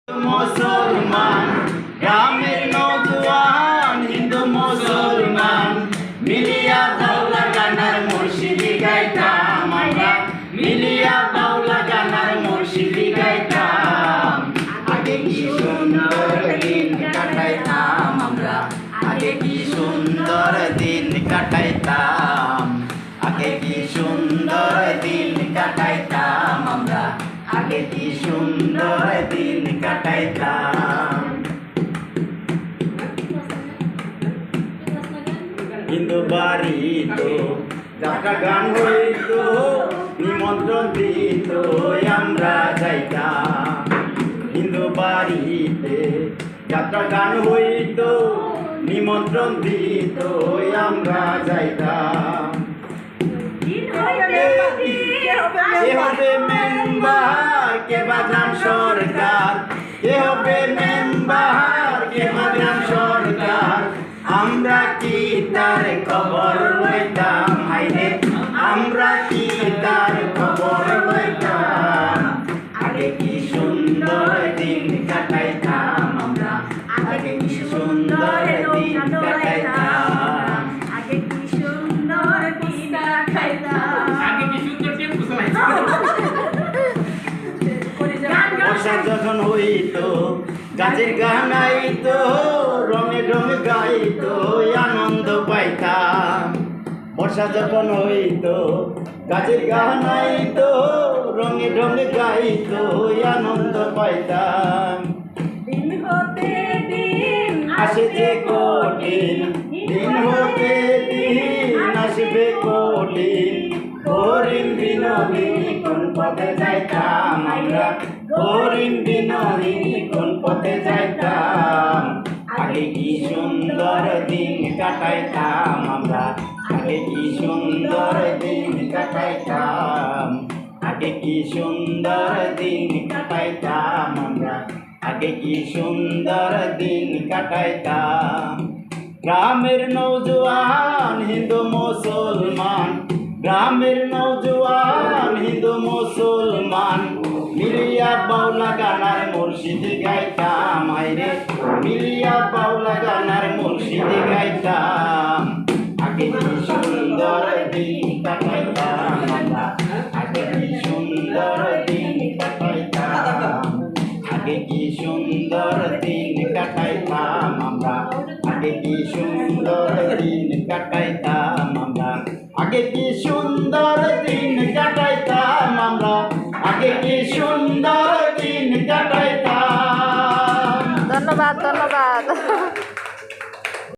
মুসলমান গ্রামের নওজোয়ান হিন্দু মুসলমান মিলিয়া বাউলা গানার মুর্শিদি গাইতাম আমরা মিলিয়া বাউলা গানার মুর্শিদি গাইতাম আগে কি সুন্দর দিন কাটাইতাম আমরা আগে কি সুন্দর দিন কাটাইতাম আগে কি সুন্দর দিন কাটাইতাম আমরা আগে কি সুন্দর দিন কাটাইতাম হিন্দু বাড়ি তো যাত্রা গান হইত নিমন্ত্রণ দিত আমরা যাইতাম হিন্দু বাড়িতে যাত্রা গান হইত নিমন্ত্রণ দিত আমরা যাইতাম কে হবে মেম্বার কে বাজান সরকার কে হবে মেম্বার কে বাজান সরকার আমরা কি তার খবর লইতাম হাইরে আমরা কি তার খবর লইতাম আগে কি সুন্দর দিন কাটাইতাম আমরা আগে কি সুন্দর দিন কাটাইতাম আগে কি সুন্দর দিন কাটাইতাম আগে কি সুন্দর দিন বর্ষা যখন হইতো গাছের গান আইতো রঙে রঙে গাইতো আনন্দ পাইতাম বর্ষা যখন হইতো গাছের গান আইতো রঙে রঙে গাইতো আনন্দ পাইতাম দিন হতে দিন আসে যে কঠিন দিন হতে দিন আসবে কঠিন হরিণ বিনোদিনী কোন পথে যাইতাম আমরা হরিণ বিনোদিনী কোন পথে যাইতাম আগে কি সুন্দর দিন কাটাইতাম আমরা আগে কি সুন্দর দিন কাটাইতাম আগে কি সুন্দর দিন কাটাইতাম আমরা আগে কি সুন্দর দিন কাটাইতাম গ্রামের নওজোয়ান হিন্দু মুসলমান গ্রামের নওজোয়ান হিন্দু মুসলমান মিলিয়া বাউলা গানার মুর্শিদি গাইতাম আইরে মিলিয়া বাউলা গানার মুর্শিদি গাইতাম আগে কি সুন্দর দিন কাটাইতাম আমরা আগে কি সুন্দর দিন কাটাইতাম আগে কি সুন্দর দিন কাটাইতাম আমরা আগে কি সুন্দর দিন কাটাইতাম আমরা আগে কি সুন্দর দিন কাটাইতাম আমরা আগে কি সুন্দর দিন কাটাইতাম ধন্যবাদ ধন্যবাদ